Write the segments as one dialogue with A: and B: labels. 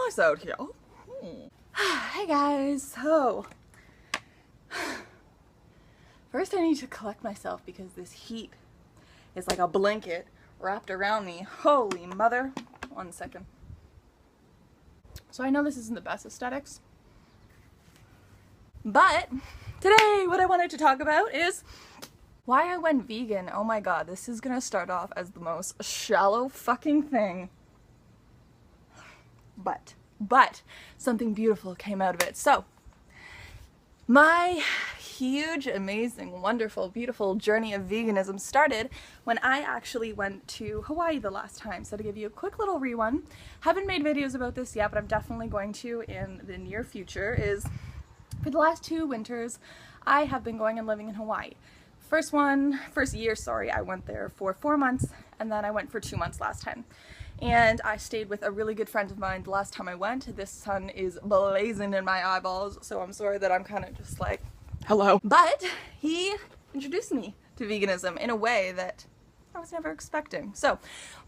A: nice out here. Hey guys, so first I need to collect myself because this heat is like a blanket wrapped around me. Holy mother. 1 second. So I know this isn't the best aesthetics, but today what I wanted to talk about is why I went vegan. Oh my god, this is gonna start off as the most shallow fucking thing. But something beautiful came out of it. So my huge, amazing, wonderful, beautiful journey of veganism started when I actually went to Hawaii the last time. So to give you a quick little rerun, haven't made videos about this yet, but I'm definitely going to in the near future, is for the last 2 winters, I have been going and living in Hawaii. First year, I went there for 4 months, and then I went for 2 months last time. And I stayed with a really good friend of mine the last time I went. This sun is blazing in my eyeballs, so I'm sorry that I'm kind of just like, hello. But he introduced me to veganism in a way that I was never expecting. So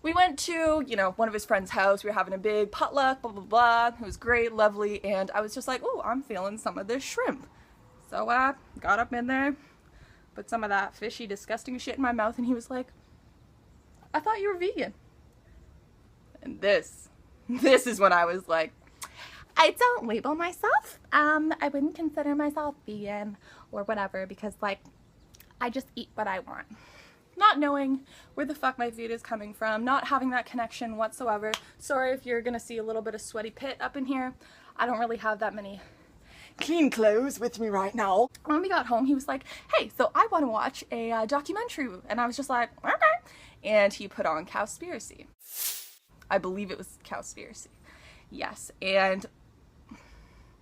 A: we went to, one of his friend's house. We were having a big potluck, blah, blah, blah. It was great, lovely, and I was just like, oh, I'm feeling some of this shrimp. So I got up in there, put some of that fishy, disgusting shit in my mouth, and he was like, I thought you were vegan. And this is when I was like, I don't label myself. I wouldn't consider myself vegan or whatever because, like, I just eat what I want. Not knowing where the fuck my food is coming from, not having that connection whatsoever. Sorry if you're gonna see a little bit of sweaty pit up in here. I don't really have that many clean clothes with me right now. When we got home, he was like, hey, so I want to watch a documentary. And I was just like, okay. And he put on Cowspiracy. I believe it was Cowspiracy. Yes. And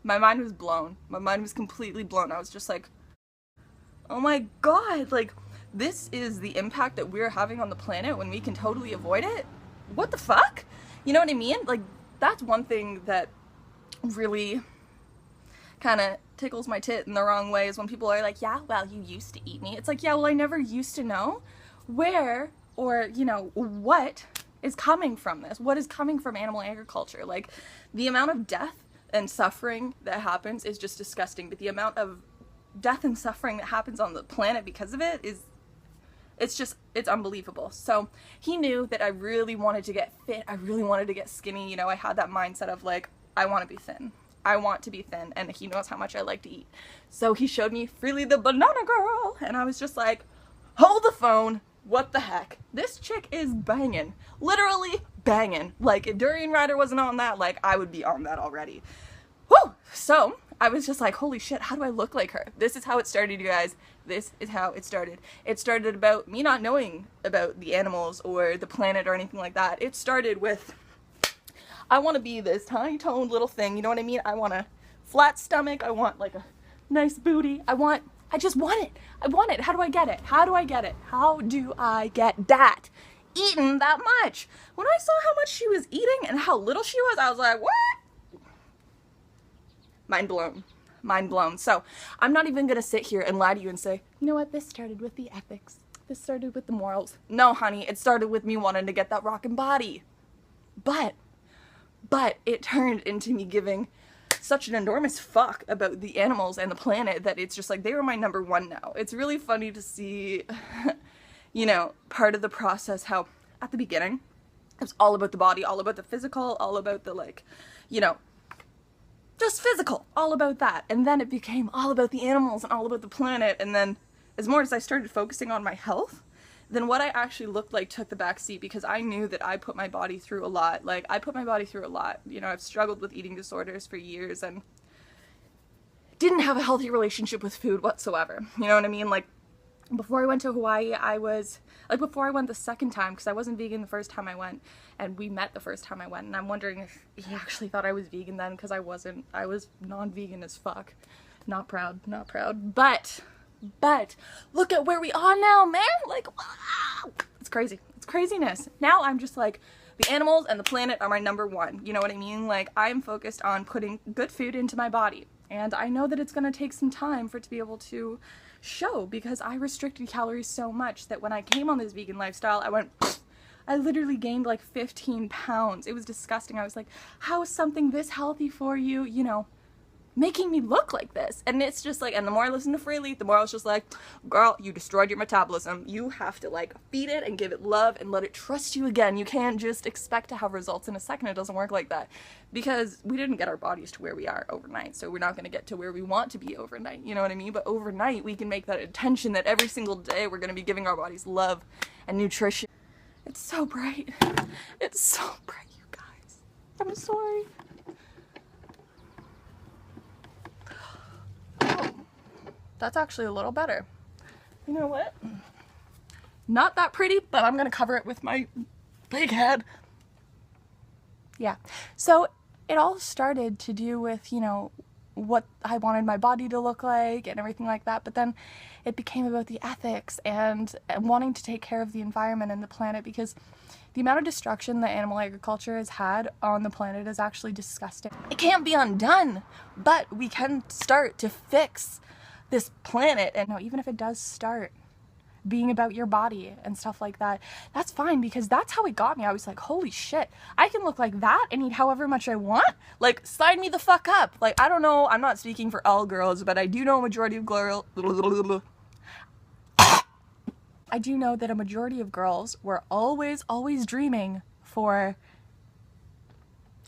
A: my mind was blown. My mind was completely blown. I was just like, oh my god, like, this is the impact that we're having on the planet when we can totally avoid it? What the fuck? You know what I mean? Like, that's one thing that really kind of tickles my tit in the wrong way is when people are like, yeah, well, you used to eat meat. It's like, yeah, well, I never used to know where or, what is coming from this. What is coming from animal agriculture? Like, the amount of death and suffering that happens is just disgusting, but the amount of death and suffering that happens on the planet because of it is, it's unbelievable. So he knew that I really wanted to get fit. I really wanted to get skinny. I had that mindset of like, I want to be thin. I want to be thin, and he knows how much I like to eat. So he showed me Freely the Banana Girl, and I was just like, hold the phone, what the heck? This chick is banging. Literally banging. Like, if Durian Rider wasn't on that, like, I would be on that already. Whew! So, I was just like, holy shit, how do I look like her? This is how it started, you guys. This is how it started. It started about me not knowing about the animals or the planet or anything like that. It started with, I want to be this tiny-toned little thing, you know what I mean? I want a flat stomach, I want like a nice booty, I just want it. I want it. How do I get it? How do I get it? How do I get that? Eating that much. When I saw how much she was eating and how little she was, I was like, what? Mind blown. Mind blown. So, I'm not even gonna sit here and lie to you and say, you know what, this started with the ethics. This started with the morals. No, honey, it started with me wanting to get that rockin' body. But it turned into me giving such an enormous fuck about the animals and the planet that it's just like, they were my number one now. It's really funny to see, part of the process, how at the beginning, it was all about the body, all about the physical, all about the, like, just physical, all about that. And then it became all about the animals and all about the planet. And then as I started focusing on my health, then what I actually looked like took the back seat, because I knew that I put my body through a lot. Like, I put my body through a lot. I've struggled with eating disorders for years and didn't have a healthy relationship with food whatsoever. You know what I mean? Like, before I went to Hawaii, before I went the second time, because I wasn't vegan the first time I went, and we met the first time I went, and I'm wondering if he actually thought I was vegan then, because I wasn't. I was non-vegan as fuck. Not proud, not proud. But look at where we are now, man. Like, wow. It's crazy. It's craziness. Now I'm just like, the animals and the planet are my number one. You know what I mean? Like, I'm focused on putting good food into my body. And I know that it's going to take some time for it to be able to show, because I restricted calories so much that when I came on this vegan lifestyle, I went, I literally gained like 15 pounds. It was disgusting. I was like, how is something this healthy for you, you know, making me look like this? And it's just like, and the more I listened to Freely, the more I was just like, girl, you destroyed your metabolism. You have to like feed it and give it love and let it trust you again. You can't just expect to have results in a second. It doesn't work like that, because we didn't get our bodies to where we are overnight. So we're not going to get to where we want to be overnight. You know what I mean? But overnight we can make that intention that every single day we're going to be giving our bodies love and nutrition. It's so bright. It's so bright, you guys. I'm sorry. That's actually a little better. You know what? Not that pretty, but I'm gonna cover it with my big head. Yeah. So it all started to do with, you know, what I wanted my body to look like and everything like that. But then it became about the ethics and wanting to take care of the environment and the planet, because the amount of destruction that animal agriculture has had on the planet is actually disgusting. It can't be undone, but we can start to fix this planet. And no, even if it does start being about your body and stuff like that, that's fine, because that's how it got me. I was like, holy shit, I can look like that and eat however much I want? Like, sign me the fuck up. Like, I don't know, I'm not speaking for all girls, but I do know a majority of girls, I do know that a majority of girls were always dreaming for,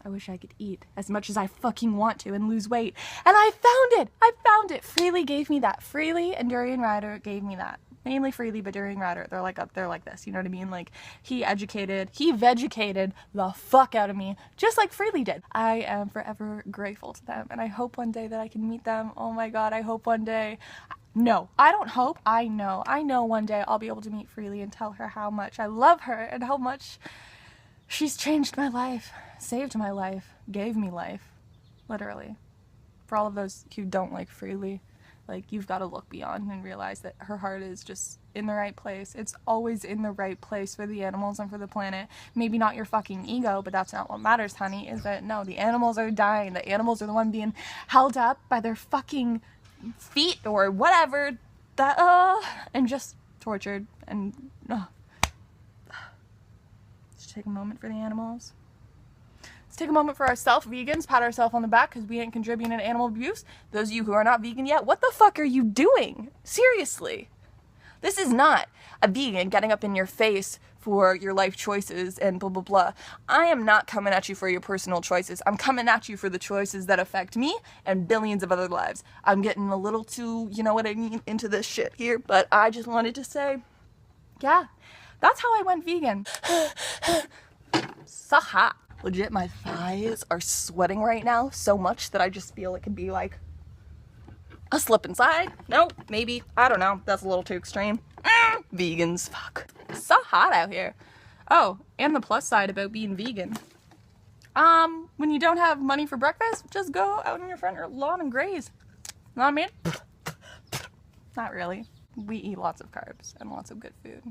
A: I wish I could eat as much as I fucking want to and lose weight. And I found it! I found it! Freely gave me that. Freely and Durian Rider gave me that. Mainly Freely, but Durian Rider, they're like up there like this, you know what I mean? Like, he vegucated the fuck out of me, just like Freely did. I am forever grateful to them, and I hope one day that I can meet them. Oh my god, I hope one day. No, I don't hope, I know. I know one day I'll be able to meet Freely and tell her how much I love her and how much she's changed my life, saved my life, gave me life, literally. For all of those who don't like Freely, like, you've got to look beyond and realize that her heart is just in the right place. It's always in the right place for the animals and for the planet. Maybe not your fucking ego, but that's not what matters, honey, is that, no, the animals are dying. The animals are the one being held up by their fucking feet or whatever, that, and just tortured, and, Just take a moment for the animals. Take a moment for ourselves, vegans, pat ourselves on the back because we ain't contributing to animal abuse. Those of you who are not vegan yet, what the fuck are you doing? Seriously. This is not a vegan getting up in your face for your life choices and blah, blah, blah. I am not coming at you for your personal choices. I'm coming at you for the choices that affect me and billions of other lives. I'm getting a little too, you know what I mean, into this shit here, but I just wanted to say, yeah, that's how I went vegan. So hot. Legit, my thighs are sweating right now so much that I just feel it could be like a slip inside. Nope, maybe. I don't know. That's a little too extreme. Vegans, fuck. It's so hot out here. Oh, and the plus side about being vegan. When you don't have money for breakfast, just go out on your front lawn and graze. Know what I mean? Not really. We eat lots of carbs and lots of good food.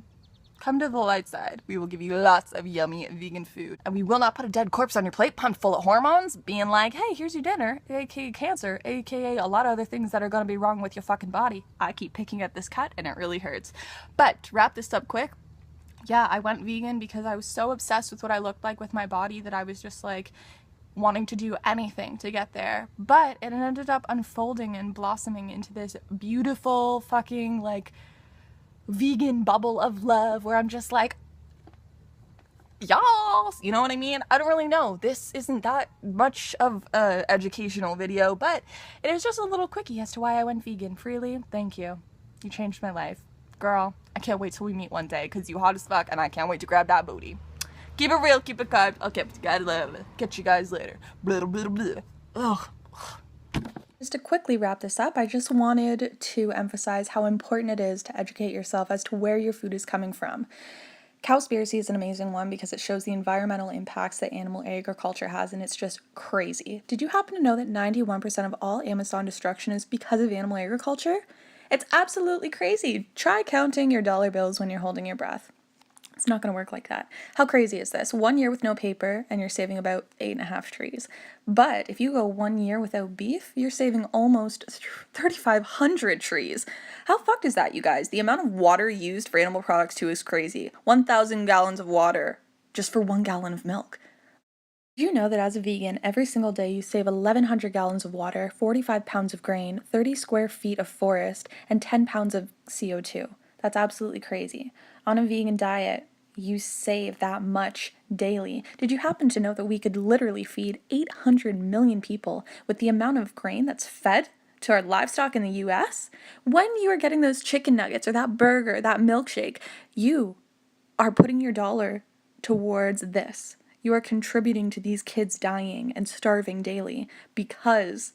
A: Come to the light side. We will give you lots of yummy vegan food. And we will not put a dead corpse on your plate pumped full of hormones, being like, hey, here's your dinner, aka cancer, aka a lot of other things that are going to be wrong with your fucking body. I keep picking at this cut and it really hurts. But to wrap this up quick, yeah, I went vegan because I was so obsessed with what I looked like with my body that I was just like wanting to do anything to get there. But it ended up unfolding and blossoming into this beautiful fucking like vegan bubble of love where I'm just like, y'all, you know what I mean? I don't really know. This isn't that much of a educational video, but it is just a little quickie as to why I went vegan. Freely, thank you. You changed my life. Girl, I can't wait till we meet one day because you hot as fuck and I can't wait to grab that booty. Keep it real, keep it kind. I'll catch you guys later. Blah, blah, blah. Ugh. Just to quickly wrap this up, I just wanted to emphasize how important it is to educate yourself as to where your food is coming from. Cowspiracy is an amazing one because it shows the environmental impacts that animal agriculture has, and it's just crazy. Did you happen to know that 91% of all Amazon destruction is because of animal agriculture? It's absolutely crazy. Try counting your dollar bills when you're holding your breath. It's not going to work like that. How crazy is this? 1 year with no paper and you're saving about 8.5 trees. But if you go 1 year without beef, you're saving almost 3,500 trees. How fucked is that, you guys? The amount of water used for animal products too is crazy. 1,000 gallons of water just for 1 gallon of milk. Do you know that as a vegan, every single day you save 1,100 gallons of water, 45 pounds of grain, 30 square feet of forest, and 10 pounds of CO2? That's absolutely crazy. On a vegan diet, you save that much daily. Did you happen to know that we could literally feed 800 million people with the amount of grain that's fed to our livestock in the US? When you are getting those chicken nuggets or that burger, that milkshake, you are putting your dollar towards this. You are contributing to these kids dying and starving daily because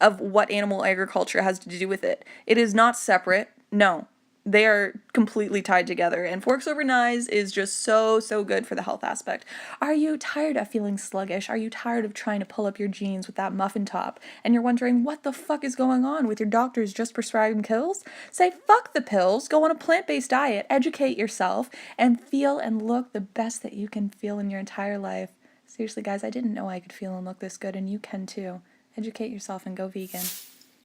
A: of what animal agriculture has to do with it. It is not separate. No, they are completely tied together. And Forks Over Knives is just so good for the health aspect. Are you tired of feeling sluggish? Are you tired of trying to pull up your jeans with that muffin top? And you're wondering what the fuck is going on with your doctors just prescribing pills? Say fuck the pills, go on a plant-based diet, educate yourself, and feel and look the best that you can feel in your entire life. Seriously, guys, I didn't know I could feel and look this good, and you can too. Educate yourself and go vegan.